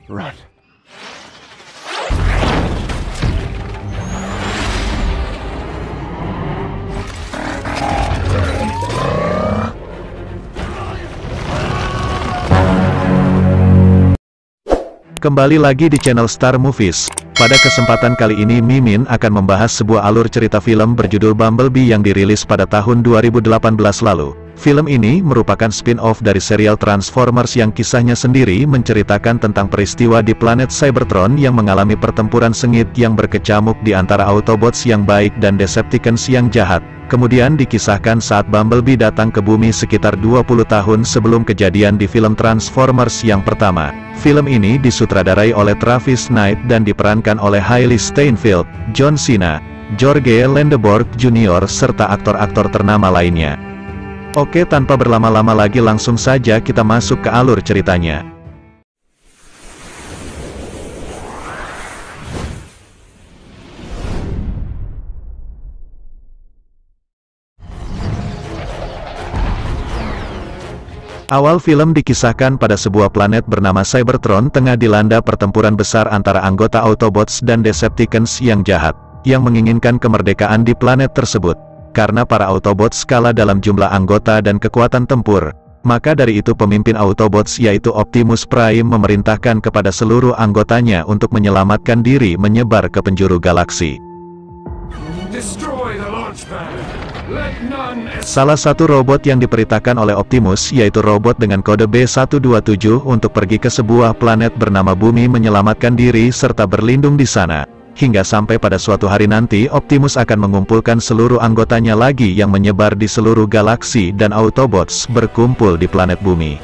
Run. Kembali lagi di channel Star Movies. Pada kesempatan kali ini Mimin akan membahas sebuah alur cerita film berjudul Bumblebee yang dirilis pada tahun 2018 lalu. Film ini merupakan spin-off dari serial Transformers yang kisahnya sendiri menceritakan tentang peristiwa di planet Cybertron yang mengalami pertempuran sengit yang berkecamuk di antara Autobots yang baik dan Decepticons yang jahat. Kemudian dikisahkan saat Bumblebee datang ke bumi sekitar 20 tahun sebelum kejadian di film Transformers yang pertama. Film ini disutradarai oleh Travis Knight dan diperankan oleh Hailee Steinfeld, John Cena, George Landeborg Jr. serta aktor-aktor ternama lainnya. Oke, tanpa berlama-lama lagi langsung saja kita masuk ke alur ceritanya. Awal film dikisahkan pada sebuah planet bernama Cybertron tengah dilanda pertempuran besar antara anggota Autobots dan Decepticons yang jahat, yang menginginkan kemerdekaan di planet tersebut. Karena para Autobots kalah dalam jumlah anggota dan kekuatan tempur, maka dari itu pemimpin Autobots yaitu Optimus Prime memerintahkan kepada seluruh anggotanya untuk menyelamatkan diri menyebar ke penjuru galaksi. Destroy the launch pad. Let none escape. Salah satu robot yang diperintahkan oleh Optimus yaitu robot dengan kode B127 untuk pergi ke sebuah planet bernama Bumi menyelamatkan diri serta berlindung di sana. Hingga sampai pada suatu hari nanti Optimus akan mengumpulkan seluruh anggotanya lagi yang menyebar di seluruh galaksi dan Autobots berkumpul di planet Bumi.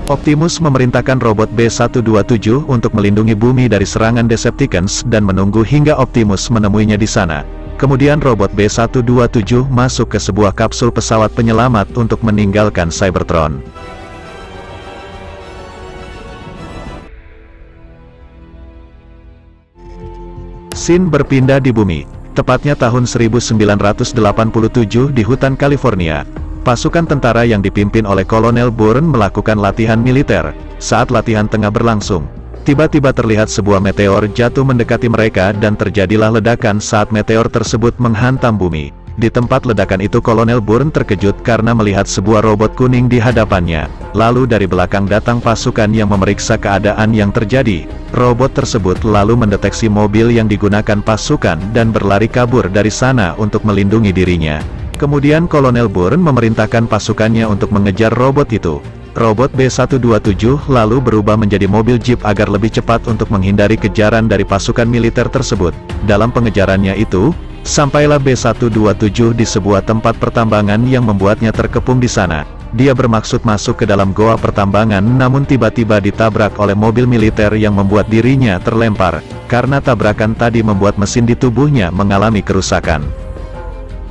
Optimus memerintahkan robot B127 untuk melindungi Bumi dari serangan Decepticons dan menunggu hingga Optimus menemuinya di sana. Kemudian robot B127 masuk ke sebuah kapsul pesawat penyelamat untuk meninggalkan Cybertron. Scene berpindah di bumi, tepatnya tahun 1987 di hutan California. Pasukan tentara yang dipimpin oleh Kolonel Bourne melakukan latihan militer. Saat latihan tengah berlangsung, tiba-tiba terlihat sebuah meteor jatuh mendekati mereka dan terjadilah ledakan saat meteor tersebut menghantam bumi. Di tempat ledakan itu Kolonel Bourne terkejut karena melihat sebuah robot kuning di hadapannya. Lalu dari belakang datang pasukan yang memeriksa keadaan yang terjadi. Robot tersebut lalu mendeteksi mobil yang digunakan pasukan dan berlari kabur dari sana untuk melindungi dirinya. Kemudian Kolonel Bourne memerintahkan pasukannya untuk mengejar robot itu. Robot B127 lalu berubah menjadi mobil jeep agar lebih cepat untuk menghindari kejaran dari pasukan militer tersebut. Dalam pengejarannya itu, sampailah B127 di sebuah tempat pertambangan yang membuatnya terkepung di sana. Dia bermaksud masuk ke dalam goa pertambangan namun tiba-tiba ditabrak oleh mobil militer yang membuat dirinya terlempar. Karena tabrakan tadi membuat mesin di tubuhnya mengalami kerusakan.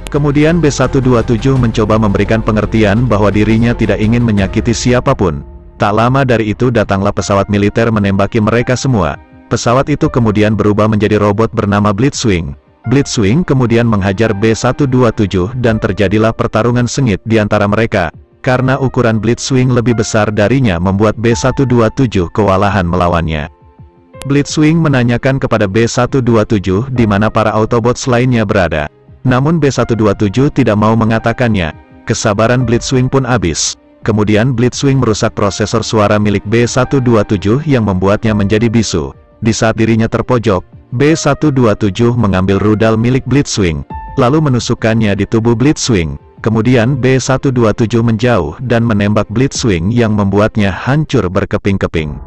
Kemudian B127 mencoba memberikan pengertian bahwa dirinya tidak ingin menyakiti siapapun. Tak lama dari itu datanglah pesawat militer menembaki mereka semua. Pesawat itu kemudian berubah menjadi robot bernama Blitzwing. Blitzwing kemudian menghajar B127 dan terjadilah pertarungan sengit di antara mereka. Karena ukuran Blitzwing lebih besar darinya membuat B127 kewalahan melawannya. Blitzwing menanyakan kepada B127 di mana para Autobots lainnya berada. Namun B127 tidak mau mengatakannya. Kesabaran Blitzwing pun habis. Kemudian Blitzwing merusak prosesor suara milik B127 yang membuatnya menjadi bisu. Di saat dirinya terpojok, B127 mengambil rudal milik Blitzwing, lalu menusukkannya di tubuh Blitzwing. Kemudian B127 menjauh dan menembak Blitzwing yang membuatnya hancur berkeping-keping.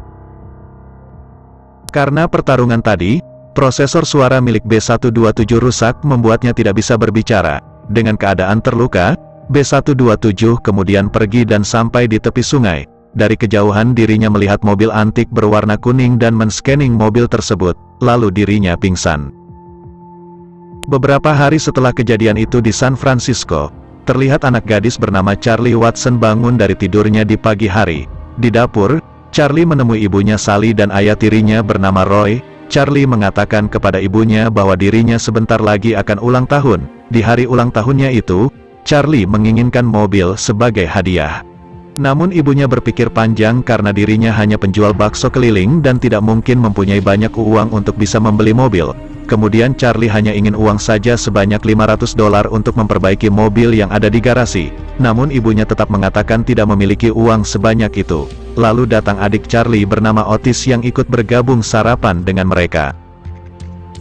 Karena pertarungan tadi, prosesor suara milik B127 rusak membuatnya tidak bisa berbicara. Dengan keadaan terluka, B127 kemudian pergi dan sampai di tepi sungai. Dari kejauhan dirinya melihat mobil antik berwarna kuning dan men-scanning mobil tersebut, lalu dirinya pingsan. Beberapa hari setelah kejadian itu di San Francisco, terlihat anak gadis bernama Charlie Watson bangun dari tidurnya di pagi hari. Di dapur, Charlie menemui ibunya Sally dan ayah tirinya bernama Roy. Charlie mengatakan kepada ibunya bahwa dirinya sebentar lagi akan ulang tahun. Di hari ulang tahunnya itu, Charlie menginginkan mobil sebagai hadiah. Namun ibunya berpikir panjang karena dirinya hanya penjual bakso keliling dan tidak mungkin mempunyai banyak uang untuk bisa membeli mobil. Kemudian Charlie hanya ingin uang saja sebanyak $500 untuk memperbaiki mobil yang ada di garasi. Namun ibunya tetap mengatakan tidak memiliki uang sebanyak itu. Lalu datang adik Charlie bernama Otis yang ikut bergabung sarapan dengan mereka.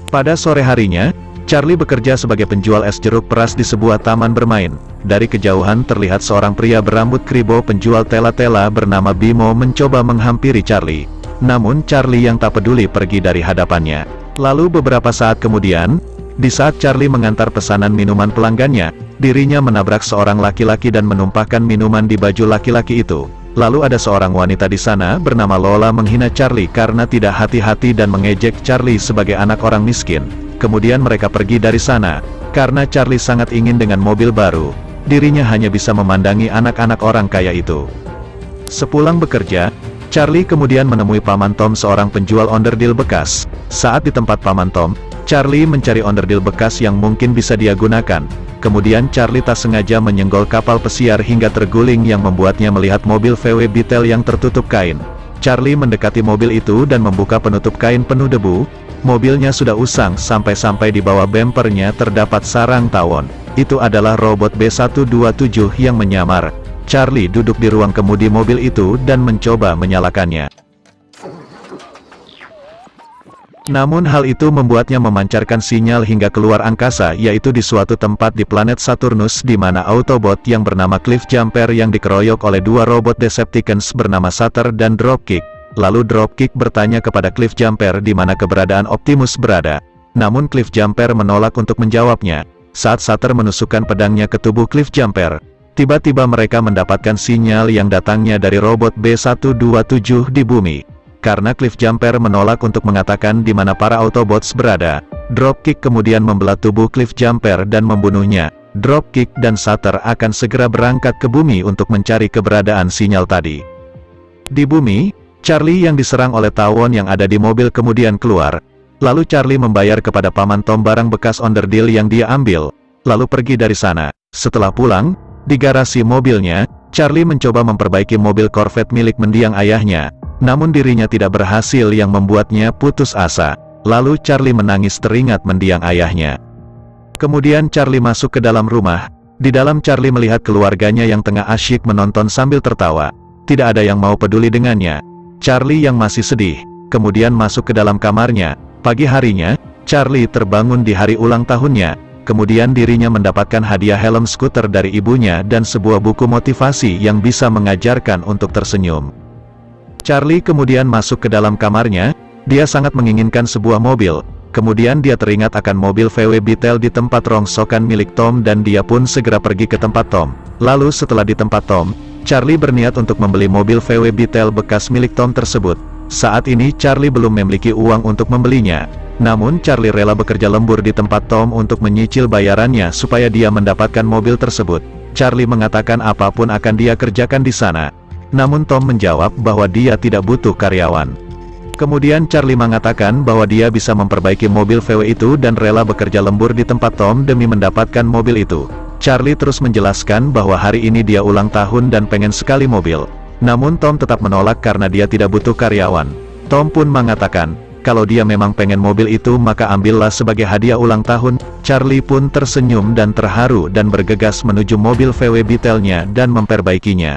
Pada sore harinya, Charlie bekerja sebagai penjual es jeruk peras di sebuah taman bermain. Dari kejauhan terlihat seorang pria berambut kribo penjual tela-tela bernama Bimo mencoba menghampiri Charlie. Namun Charlie yang tak peduli pergi dari hadapannya. Lalu beberapa saat kemudian, di saat Charlie mengantar pesanan minuman pelanggannya, dirinya menabrak seorang laki-laki dan menumpahkan minuman di baju laki-laki itu. Lalu ada seorang wanita di sana bernama Lola menghina Charlie karena tidak hati-hati dan mengejek Charlie sebagai anak orang miskin. Kemudian mereka pergi dari sana, karena Charlie sangat ingin dengan mobil baru. Dirinya hanya bisa memandangi anak-anak orang kaya itu. Sepulang bekerja, Charlie kemudian menemui Paman Tom seorang penjual onderdil bekas. Saat di tempat Paman Tom, Charlie mencari onderdil bekas yang mungkin bisa dia gunakan. Kemudian Charlie tak sengaja menyenggol kapal pesiar hingga terguling yang membuatnya melihat mobil VW Beetle yang tertutup kain. Charlie mendekati mobil itu dan membuka penutup kain penuh debu. Mobilnya sudah usang sampai-sampai di bawah bempernya terdapat sarang tawon. Itu adalah robot B127 yang menyamar. Charlie duduk di ruang kemudi mobil itu dan mencoba menyalakannya. Namun hal itu membuatnya memancarkan sinyal hingga keluar angkasa, yaitu di suatu tempat di planet Saturnus di mana Autobot yang bernama Cliff Jumper yang dikeroyok oleh dua robot Decepticons bernama Sutter dan Dropkick. Lalu Dropkick bertanya kepada Cliff Jumper di mana keberadaan Optimus berada. Namun Cliff Jumper menolak untuk menjawabnya. Saat Sutter menusukkan pedangnya ke tubuh Cliff Jumper, tiba-tiba mereka mendapatkan sinyal yang datangnya dari robot B127 di bumi. Karena Cliff Jumper menolak untuk mengatakan di mana para Autobots berada, Dropkick kemudian membelah tubuh Cliff Jumper dan membunuhnya. Dropkick dan Sutter akan segera berangkat ke bumi untuk mencari keberadaan sinyal tadi. Di bumi, Charlie yang diserang oleh tawon yang ada di mobil kemudian keluar. Lalu Charlie membayar kepada Paman Tom barang bekas onderdil yang dia ambil, lalu pergi dari sana. Setelah pulang, di garasi mobilnya, Charlie mencoba memperbaiki mobil Corvette milik mendiang ayahnya. Namun dirinya tidak berhasil yang membuatnya putus asa. Lalu Charlie menangis teringat mendiang ayahnya. Kemudian Charlie masuk ke dalam rumah. Di dalam Charlie melihat keluarganya yang tengah asyik menonton sambil tertawa. Tidak ada yang mau peduli dengannya. Charlie yang masih sedih, kemudian masuk ke dalam kamarnya. Pagi harinya, Charlie terbangun di hari ulang tahunnya. Kemudian dirinya mendapatkan hadiah helm skuter dari ibunya dan sebuah buku motivasi yang bisa mengajarkan untuk tersenyum. Charlie kemudian masuk ke dalam kamarnya. Dia sangat menginginkan sebuah mobil. Kemudian dia teringat akan mobil VW Beetle di tempat rongsokan milik Tom dan dia pun segera pergi ke tempat Tom. Lalu setelah di tempat Tom, Charlie berniat untuk membeli mobil VW Beetle bekas milik Tom tersebut. Saat ini Charlie belum memiliki uang untuk membelinya. Namun Charlie rela bekerja lembur di tempat Tom untuk menyicil bayarannya supaya dia mendapatkan mobil tersebut. Charlie mengatakan apapun akan dia kerjakan di sana. Namun Tom menjawab bahwa dia tidak butuh karyawan. Kemudian Charlie mengatakan bahwa dia bisa memperbaiki mobil VW itu dan rela bekerja lembur di tempat Tom demi mendapatkan mobil itu. Charlie terus menjelaskan bahwa hari ini dia ulang tahun dan pengen sekali mobil. Namun Tom tetap menolak karena dia tidak butuh karyawan. Tom pun mengatakan, kalau dia memang pengen mobil itu maka ambillah sebagai hadiah ulang tahun. Charlie pun tersenyum dan terharu dan bergegas menuju mobil VW Beetle-nya dan memperbaikinya.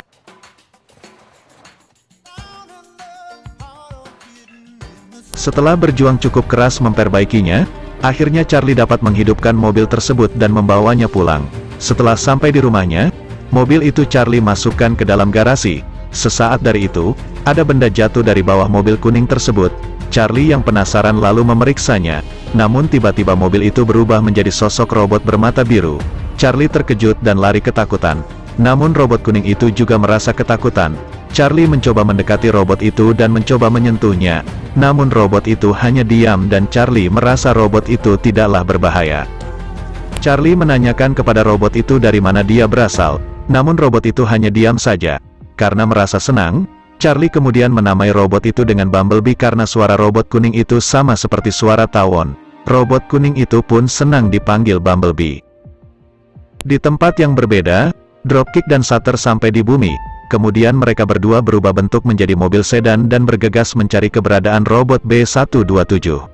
Setelah berjuang cukup keras memperbaikinya, akhirnya Charlie dapat menghidupkan mobil tersebut dan membawanya pulang. Setelah sampai di rumahnya, mobil itu Charlie masukkan ke dalam garasi. Sesaat dari itu, ada benda jatuh dari bawah mobil kuning tersebut. Charlie yang penasaran lalu memeriksanya. Namun tiba-tiba mobil itu berubah menjadi sosok robot bermata biru. Charlie terkejut dan lari ketakutan. Namun robot kuning itu juga merasa ketakutan. Charlie mencoba mendekati robot itu dan mencoba menyentuhnya. Namun robot itu hanya diam dan Charlie merasa robot itu tidaklah berbahaya. Charlie menanyakan kepada robot itu dari mana dia berasal. Namun robot itu hanya diam saja. Karena merasa senang, Charlie kemudian menamai robot itu dengan Bumblebee karena suara robot kuning itu sama seperti suara tawon. Robot kuning itu pun senang dipanggil Bumblebee. Di tempat yang berbeda, Dropkick dan Sutter sampai di bumi. kemudian mereka berdua berubah bentuk menjadi mobil sedan dan bergegas mencari keberadaan robot B-127.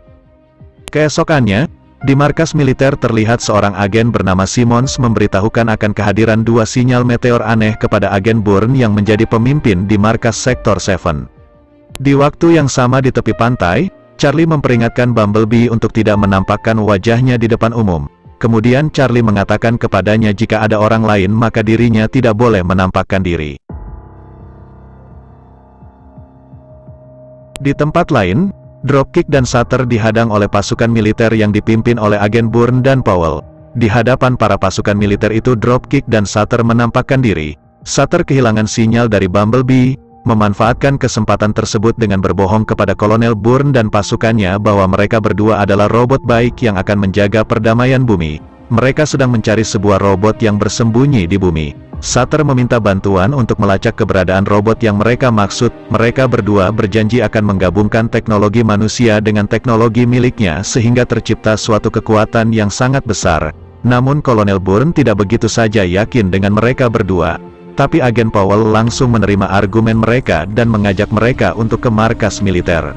Keesokannya, di markas militer terlihat seorang agen bernama Simmons memberitahukan akan kehadiran dua sinyal meteor aneh kepada agen Bourne yang menjadi pemimpin di markas Sektor 7. Di waktu yang sama di tepi pantai, Charlie memperingatkan Bumblebee untuk tidak menampakkan wajahnya di depan umum. Kemudian Charlie mengatakan kepadanya jika ada orang lain maka dirinya tidak boleh menampakkan diri. Di tempat lain, Dropkick dan Sutter dihadang oleh pasukan militer yang dipimpin oleh agen Bourne dan Powell. Di hadapan para pasukan militer itu Dropkick dan Sutter menampakkan diri. Sutter kehilangan sinyal dari Bumblebee, memanfaatkan kesempatan tersebut dengan berbohong kepada Kolonel Bourne dan pasukannya bahwa mereka berdua adalah robot baik yang akan menjaga perdamaian bumi. Mereka sedang mencari sebuah robot yang bersembunyi di bumi. Sutter meminta bantuan untuk melacak keberadaan robot yang mereka maksud. Mereka berdua berjanji akan menggabungkan teknologi manusia dengan teknologi miliknya sehingga tercipta suatu kekuatan yang sangat besar. Namun Kolonel Bourne tidak begitu saja yakin dengan mereka berdua. Tapi agen Powell langsung menerima argumen mereka dan mengajak mereka untuk ke markas militer.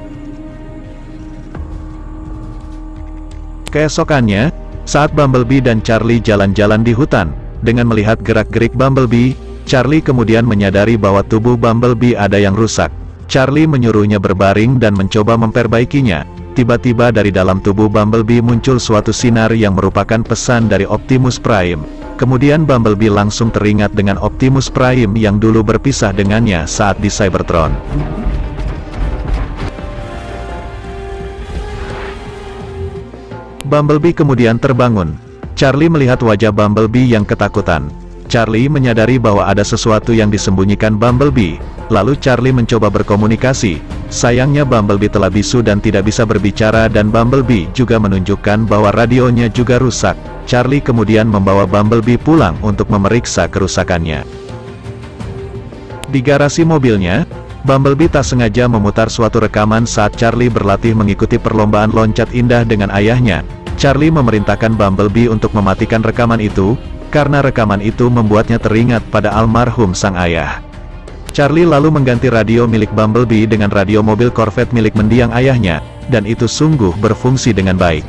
Keesokannya, saat Bumblebee dan Charlie jalan-jalan di hutan, dengan melihat gerak-gerik Bumblebee, Charlie kemudian menyadari bahwa tubuh Bumblebee ada yang rusak. Charlie menyuruhnya berbaring dan mencoba memperbaikinya. Tiba-tiba dari dalam tubuh Bumblebee muncul suatu sinar yang merupakan pesan dari Optimus Prime. Kemudian Bumblebee langsung teringat dengan Optimus Prime yang dulu berpisah dengannya saat di Cybertron. Bumblebee kemudian terbangun. Charlie melihat wajah Bumblebee yang ketakutan. Charlie menyadari bahwa ada sesuatu yang disembunyikan Bumblebee. Lalu Charlie mencoba berkomunikasi. Sayangnya Bumblebee telah bisu dan tidak bisa berbicara dan Bumblebee juga menunjukkan bahwa radionya juga rusak. Charlie kemudian membawa Bumblebee pulang untuk memeriksa kerusakannya. Di garasi mobilnya, Bumblebee tak sengaja memutar suatu rekaman saat Charlie berlatih mengikuti perlombaan loncat indah dengan ayahnya. Charlie memerintahkan Bumblebee untuk mematikan rekaman itu, karena rekaman itu membuatnya teringat pada almarhum sang ayah. Charlie lalu mengganti radio milik Bumblebee dengan radio mobil Corvette milik mendiang ayahnya, dan itu sungguh berfungsi dengan baik.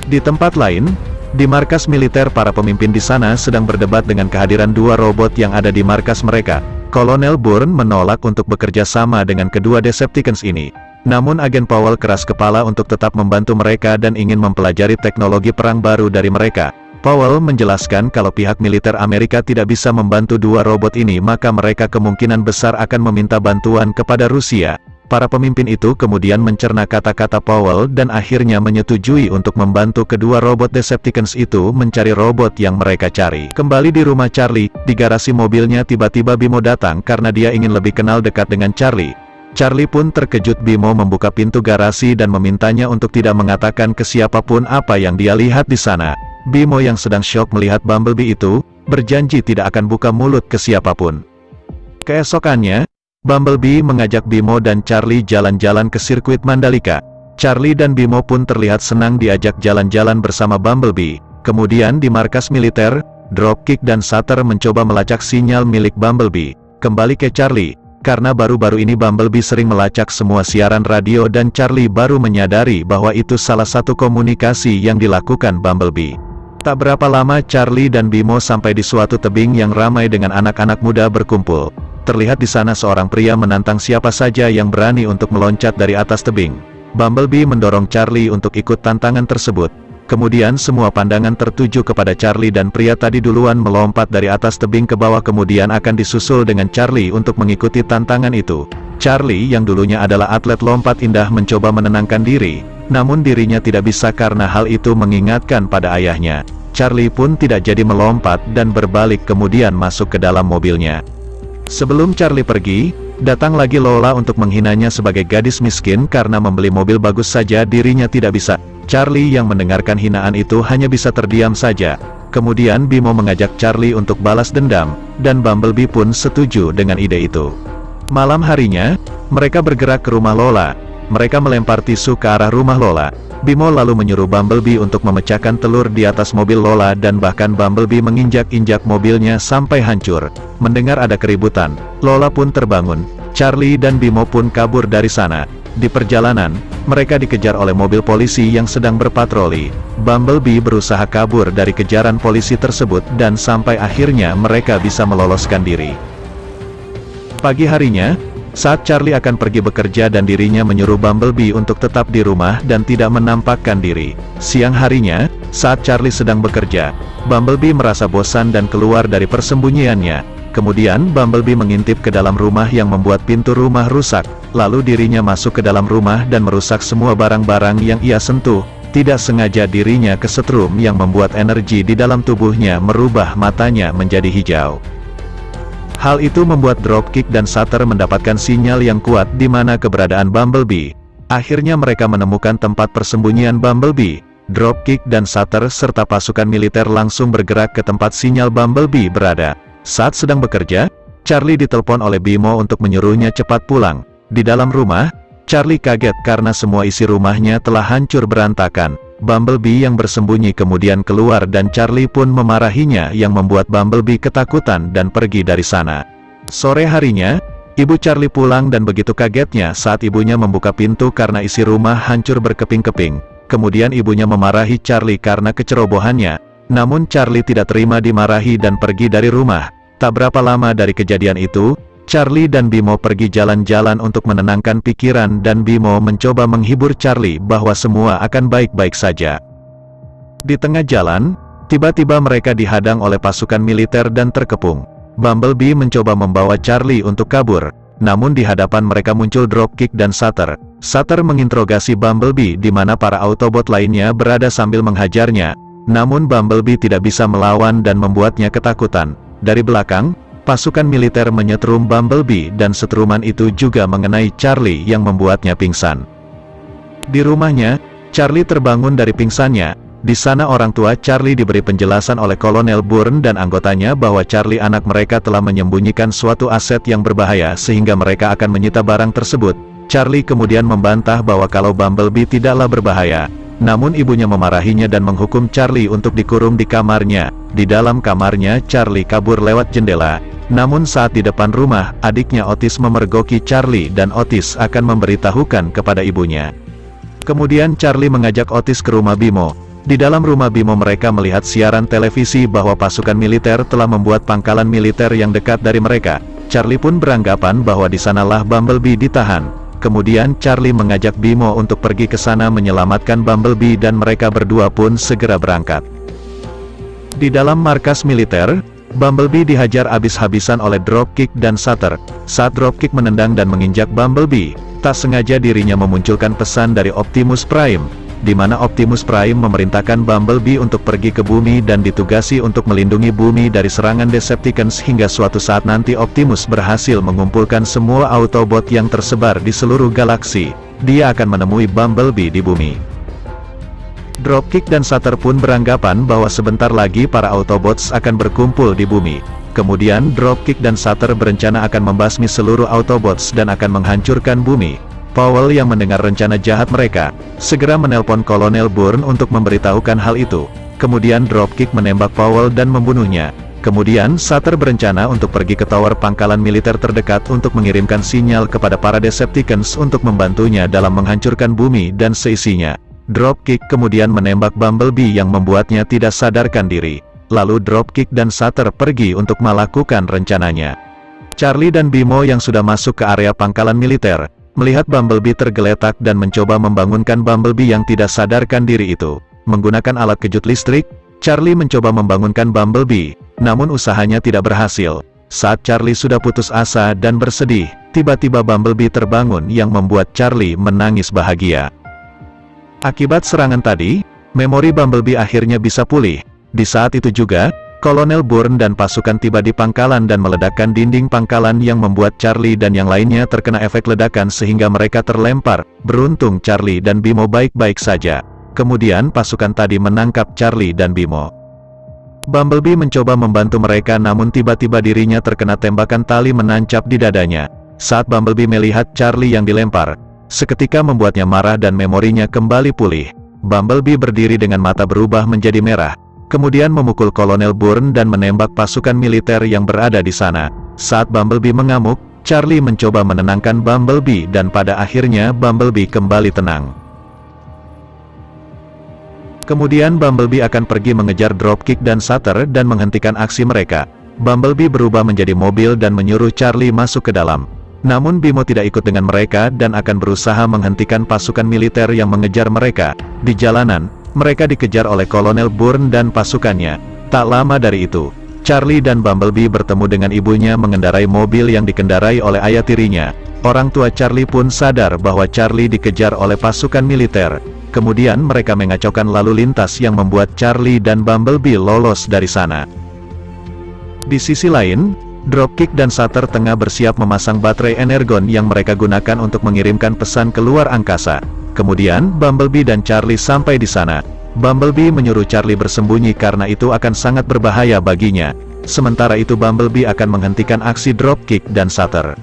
Di tempat lain, di markas militer para pemimpin di sana sedang berdebat dengan kehadiran dua robot yang ada di markas mereka. Kolonel Bourne menolak untuk bekerja sama dengan kedua Decepticons ini. Namun agen Powell keras kepala untuk tetap membantu mereka dan ingin mempelajari teknologi perang baru dari mereka. Powell menjelaskan kalau pihak militer Amerika tidak bisa membantu dua robot ini maka mereka kemungkinan besar akan meminta bantuan kepada Rusia. Para pemimpin itu kemudian mencerna kata-kata Powell dan akhirnya menyetujui untuk membantu kedua robot Decepticons itu mencari robot yang mereka cari. Kembali di rumah Charlie, di garasi mobilnya tiba-tiba Bimo datang karena dia ingin lebih kenal dekat dengan Charlie. Charlie pun terkejut. Bimo membuka pintu garasi dan memintanya untuk tidak mengatakan ke siapapun apa yang dia lihat di sana. Bimo yang sedang syok melihat Bumblebee itu, berjanji tidak akan buka mulut ke siapapun. Keesokannya, Bumblebee mengajak Bimo dan Charlie jalan-jalan ke sirkuit Mandalika. Charlie dan Bimo pun terlihat senang diajak jalan-jalan bersama Bumblebee. Kemudian di markas militer, Dropkick dan Sutter mencoba melacak sinyal milik Bumblebee. Kembali ke Charlie. Karena baru-baru ini Bumblebee sering melacak semua siaran radio dan Charlie baru menyadari bahwa itu salah satu komunikasi yang dilakukan Bumblebee. Tak berapa lama Charlie dan Bimo sampai di suatu tebing yang ramai dengan anak-anak muda berkumpul. Terlihat di sana seorang pria menantang siapa saja yang berani untuk meloncat dari atas tebing. Bumblebee mendorong Charlie untuk ikut tantangan tersebut. Kemudian semua pandangan tertuju kepada Charlie dan pria tadi duluan melompat dari atas tebing ke bawah kemudian akan disusul dengan Charlie untuk mengikuti tantangan itu. Charlie yang dulunya adalah atlet lompat indah mencoba menenangkan diri, namun dirinya tidak bisa karena hal itu mengingatkan pada ayahnya. Charlie pun tidak jadi melompat dan berbalik kemudian masuk ke dalam mobilnya. Sebelum Charlie pergi, datang lagi Lola untuk menghinanya sebagai gadis miskin karena membeli mobil bagus saja dirinya tidak bisa. Charlie yang mendengarkan hinaan itu hanya bisa terdiam saja. Kemudian Bimo mengajak Charlie untuk balas dendam, dan Bumblebee pun setuju dengan ide itu. Malam harinya, mereka bergerak ke rumah Lola. Mereka melempar tisu ke arah rumah Lola. Bimo lalu menyuruh Bumblebee untuk memecahkan telur di atas mobil Lola dan bahkan Bumblebee menginjak-injak mobilnya sampai hancur. Mendengar ada keributan, Lola pun terbangun. Charlie dan Bimo pun kabur dari sana. Di perjalanan, mereka dikejar oleh mobil polisi yang sedang berpatroli. Bumblebee berusaha kabur dari kejaran polisi tersebut dan sampai akhirnya mereka bisa meloloskan diri. Pagi harinya, saat Charlie akan pergi bekerja dan dirinya menyuruh Bumblebee untuk tetap di rumah dan tidak menampakkan diri. Siang harinya, saat Charlie sedang bekerja, Bumblebee merasa bosan dan keluar dari persembunyiannya. Kemudian Bumblebee mengintip ke dalam rumah yang membuat pintu rumah rusak. Lalu dirinya masuk ke dalam rumah dan merusak semua barang-barang yang ia sentuh. Tidak sengaja dirinya kesetrum yang membuat energi di dalam tubuhnya merubah matanya menjadi hijau. Hal itu membuat Dropkick dan Sutter mendapatkan sinyal yang kuat di mana keberadaan Bumblebee. Akhirnya mereka menemukan tempat persembunyian Bumblebee. Dropkick dan Sutter serta pasukan militer langsung bergerak ke tempat sinyal Bumblebee berada. Saat sedang bekerja, Charlie ditelepon oleh Bimo untuk menyuruhnya cepat pulang. Di dalam rumah, Charlie kaget karena semua isi rumahnya telah hancur berantakan. Bumblebee yang bersembunyi kemudian keluar dan Charlie pun memarahinya yang membuat Bumblebee ketakutan dan pergi dari sana. Sore harinya, ibu Charlie pulang dan begitu kagetnya saat ibunya membuka pintu karena isi rumah hancur berkeping-keping. Kemudian ibunya memarahi Charlie karena kecerobohannya. Namun Charlie tidak terima dimarahi dan pergi dari rumah. Tak berapa lama dari kejadian itu, Charlie dan Bimo pergi jalan-jalan untuk menenangkan pikiran dan Bimo mencoba menghibur Charlie bahwa semua akan baik-baik saja. Di tengah jalan, tiba-tiba mereka dihadang oleh pasukan militer dan terkepung. Bumblebee mencoba membawa Charlie untuk kabur, namun di hadapan mereka muncul Dropkick dan Sutter. Sutter menginterogasi Bumblebee di mana para Autobot lainnya berada sambil menghajarnya, namun Bumblebee tidak bisa melawan dan membuatnya ketakutan. Dari belakang, pasukan militer menyetrum Bumblebee dan setruman itu juga mengenai Charlie yang membuatnya pingsan. Di rumahnya, Charlie terbangun dari pingsannya. Di sana orang tua Charlie diberi penjelasan oleh Kolonel Bourne dan anggotanya bahwa Charlie anak mereka telah menyembunyikan suatu aset yang berbahaya sehingga mereka akan menyita barang tersebut. Charlie kemudian membantah bahwa kalau Bumblebee tidaklah berbahaya. Namun ibunya memarahinya dan menghukum Charlie untuk dikurung di kamarnya. Di dalam kamarnya Charlie kabur lewat jendela. Namun saat di depan rumah, adiknya Otis memergoki Charlie dan Otis akan memberitahukan kepada ibunya. Kemudian Charlie mengajak Otis ke rumah Bimo. Di dalam rumah Bimo mereka melihat siaran televisi bahwa pasukan militer telah membuat pangkalan militer yang dekat dari mereka. Charlie pun beranggapan bahwa di sanalah Bumblebee ditahan. Kemudian Charlie mengajak Bimo untuk pergi ke sana menyelamatkan Bumblebee dan mereka berdua pun segera berangkat. Di dalam markas militer, Bumblebee dihajar habis-habisan oleh Dropkick dan Sutter. Saat Dropkick menendang dan menginjak Bumblebee, tak sengaja dirinya memunculkan pesan dari Optimus Prime, di mana Optimus Prime memerintahkan Bumblebee untuk pergi ke bumi dan ditugasi untuk melindungi bumi dari serangan Decepticons hingga suatu saat nanti Optimus berhasil mengumpulkan semua Autobot yang tersebar di seluruh galaksi. Dia akan menemui Bumblebee di bumi. Dropkick dan Sutter pun beranggapan bahwa sebentar lagi para Autobots akan berkumpul di bumi. Kemudian Dropkick dan Sutter berencana akan membasmi seluruh Autobots dan akan menghancurkan bumi. Powell yang mendengar rencana jahat mereka, segera menelpon Kolonel Bourne untuk memberitahukan hal itu. Kemudian Dropkick menembak Powell dan membunuhnya. Kemudian Sutter berencana untuk pergi ke tower pangkalan militer terdekat untuk mengirimkan sinyal kepada para Decepticons untuk membantunya dalam menghancurkan bumi dan seisinya. Dropkick kemudian menembak Bumblebee yang membuatnya tidak sadarkan diri. Lalu Dropkick dan Sutter pergi untuk melakukan rencananya. Charlie dan Bimo yang sudah masuk ke area pangkalan militer, melihat Bumblebee tergeletak dan mencoba membangunkan Bumblebee yang tidak sadarkan diri itu. Menggunakan alat kejut listrik, Charlie mencoba membangunkan Bumblebee, namun usahanya tidak berhasil. Saat Charlie sudah putus asa dan bersedih, tiba-tiba Bumblebee terbangun yang membuat Charlie menangis bahagia. Akibat serangan tadi, memori Bumblebee akhirnya bisa pulih. Di saat itu juga, Kolonel Bourne dan pasukan tiba di pangkalan dan meledakkan dinding pangkalan yang membuat Charlie dan yang lainnya terkena efek ledakan sehingga mereka terlempar. Beruntung Charlie dan Bimo baik-baik saja. Kemudian pasukan tadi menangkap Charlie dan Bimo. Bumblebee mencoba membantu mereka namun tiba-tiba dirinya terkena tembakan tali menancap di dadanya. Saat Bumblebee melihat Charlie yang dilempar, seketika membuatnya marah dan memorinya kembali pulih. Bumblebee berdiri dengan mata berubah menjadi merah, kemudian memukul Kolonel Bourne dan menembak pasukan militer yang berada di sana. Saat Bumblebee mengamuk, Charlie mencoba menenangkan Bumblebee dan pada akhirnya Bumblebee kembali tenang. Kemudian Bumblebee akan pergi mengejar Dropkick dan Sutter dan menghentikan aksi mereka. Bumblebee berubah menjadi mobil dan menyuruh Charlie masuk ke dalam. Namun Bimo tidak ikut dengan mereka dan akan berusaha menghentikan pasukan militer yang mengejar mereka. Di jalanan, mereka dikejar oleh Kolonel Bourne dan pasukannya. Tak lama dari itu, Charlie dan Bumblebee bertemu dengan ibunya mengendarai mobil yang dikendarai oleh ayah tirinya. Orang tua Charlie pun sadar bahwa Charlie dikejar oleh pasukan militer. Kemudian mereka mengacaukan lalu lintas yang membuat Charlie dan Bumblebee lolos dari sana. Di sisi lain, Dropkick dan Sutter tengah bersiap memasang baterai energon yang mereka gunakan untuk mengirimkan pesan ke luar angkasa. Kemudian, Bumblebee dan Charlie sampai di sana. Bumblebee menyuruh Charlie bersembunyi karena itu akan sangat berbahaya baginya. Sementara itu Bumblebee akan menghentikan aksi Dropkick dan Sutter.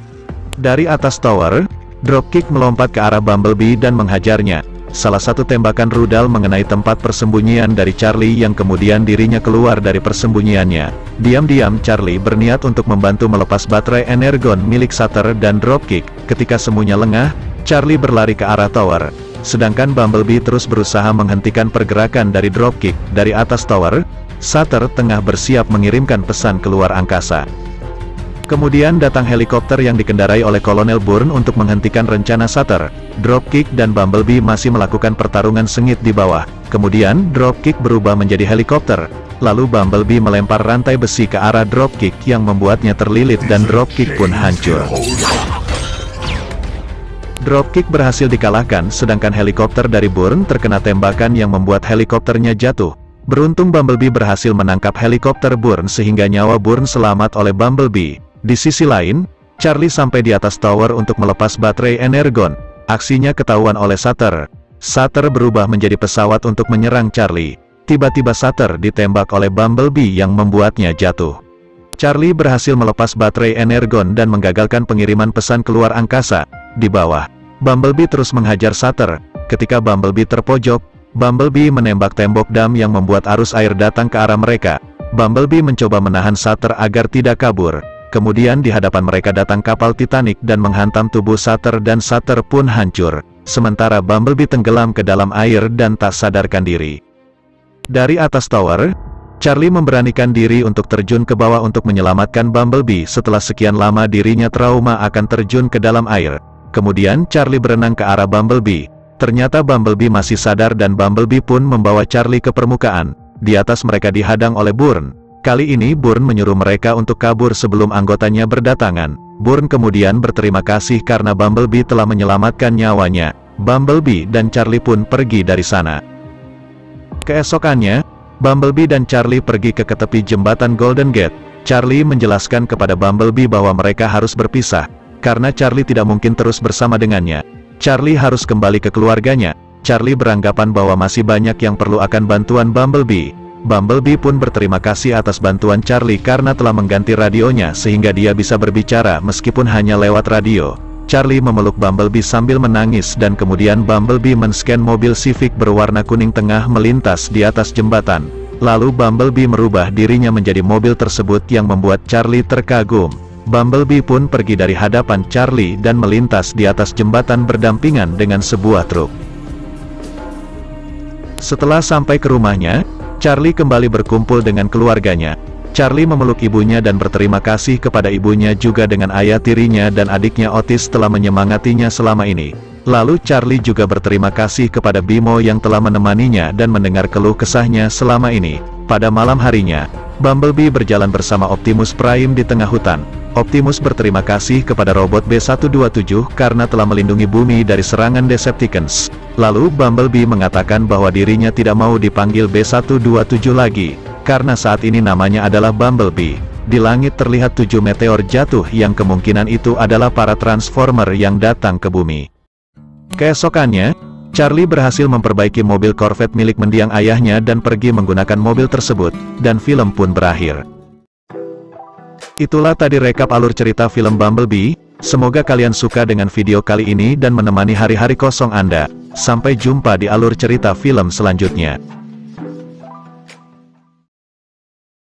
Dari atas tower, Dropkick melompat ke arah Bumblebee dan menghajarnya. Salah satu tembakan rudal mengenai tempat persembunyian dari Charlie yang kemudian dirinya keluar dari persembunyiannya. Diam-diam Charlie berniat untuk membantu melepas baterai energon milik Sutter dan Dropkick. Ketika semuanya lengah, Charlie berlari ke arah tower. Sedangkan Bumblebee terus berusaha menghentikan pergerakan dari Dropkick. Dari atas tower, Sutter tengah bersiap mengirimkan pesan keluar angkasa. Kemudian datang helikopter yang dikendarai oleh Kolonel Bourne untuk menghentikan rencana Sutter. Dropkick dan Bumblebee masih melakukan pertarungan sengit di bawah. Kemudian, Dropkick berubah menjadi helikopter. Lalu Bumblebee melempar rantai besi ke arah Dropkick yang membuatnya terlilit dan Dropkick pun hancur. Dropkick berhasil dikalahkan sedangkan helikopter dari Bourne terkena tembakan yang membuat helikopternya jatuh. Beruntung Bumblebee berhasil menangkap helikopter Bourne sehingga nyawa Bourne selamat oleh Bumblebee. Di sisi lain, Charlie sampai di atas tower untuk melepas baterai energon. Aksinya ketahuan oleh Sutter. Sutter berubah menjadi pesawat untuk menyerang Charlie. Tiba-tiba Sutter ditembak oleh Bumblebee yang membuatnya jatuh. Charlie berhasil melepas baterai energon dan menggagalkan pengiriman pesan keluar angkasa. Di bawah, Bumblebee terus menghajar Sutter. Ketika Bumblebee terpojok, Bumblebee menembak tembok dam yang membuat arus air datang ke arah mereka. Bumblebee mencoba menahan Sutter agar tidak kabur. Kemudian di hadapan mereka datang kapal Titanic dan menghantam tubuh Sutter dan Sutter pun hancur. Sementara Bumblebee tenggelam ke dalam air dan tak sadarkan diri. Dari atas tower, Charlie memberanikan diri untuk terjun ke bawah untuk menyelamatkan Bumblebee setelah sekian lama dirinya trauma akan terjun ke dalam air. Kemudian Charlie berenang ke arah Bumblebee. Ternyata Bumblebee masih sadar dan Bumblebee pun membawa Charlie ke permukaan. Di atas mereka dihadang oleh Bourne. Kali ini Bourne menyuruh mereka untuk kabur sebelum anggotanya berdatangan. Bourne kemudian berterima kasih karena Bumblebee telah menyelamatkan nyawanya. Bumblebee dan Charlie pun pergi dari sana. Keesokannya, Bumblebee dan Charlie pergi ke tepi jembatan Golden Gate. Charlie menjelaskan kepada Bumblebee bahwa mereka harus berpisah, karena Charlie tidak mungkin terus bersama dengannya. Charlie harus kembali ke keluarganya. Charlie beranggapan bahwa masih banyak yang perlu akan bantuan Bumblebee. Bumblebee pun berterima kasih atas bantuan Charlie karena telah mengganti radionya sehingga dia bisa berbicara meskipun hanya lewat radio. Charlie memeluk Bumblebee sambil menangis dan kemudian Bumblebee men-scan mobil Civic berwarna kuning tengah melintas di atas jembatan. Lalu Bumblebee merubah dirinya menjadi mobil tersebut yang membuat Charlie terkagum. Bumblebee pun pergi dari hadapan Charlie dan melintas di atas jembatan berdampingan dengan sebuah truk. Setelah sampai ke rumahnya, Charlie kembali berkumpul dengan keluarganya. Charlie memeluk ibunya dan berterima kasih kepada ibunya juga dengan ayah tirinya dan adiknya Otis telah menyemangatinya selama ini. Lalu Charlie juga berterima kasih kepada Bimo yang telah menemaninya dan mendengar keluh kesahnya selama ini. Pada malam harinya, Bumblebee berjalan bersama Optimus Prime di tengah hutan. Optimus berterima kasih kepada robot B-127 karena telah melindungi bumi dari serangan Decepticons. Lalu Bumblebee mengatakan bahwa dirinya tidak mau dipanggil B-127 lagi, karena saat ini namanya adalah Bumblebee. Di langit terlihat 7 meteor jatuh yang kemungkinan itu adalah para Transformer yang datang ke bumi. Keesokannya, Charlie berhasil memperbaiki mobil Corvette milik mendiang ayahnya dan pergi menggunakan mobil tersebut, dan film pun berakhir. Itulah tadi rekap alur cerita film Bumblebee. Semoga kalian suka dengan video kali ini dan menemani hari-hari kosong Anda. Sampai jumpa di alur cerita film selanjutnya.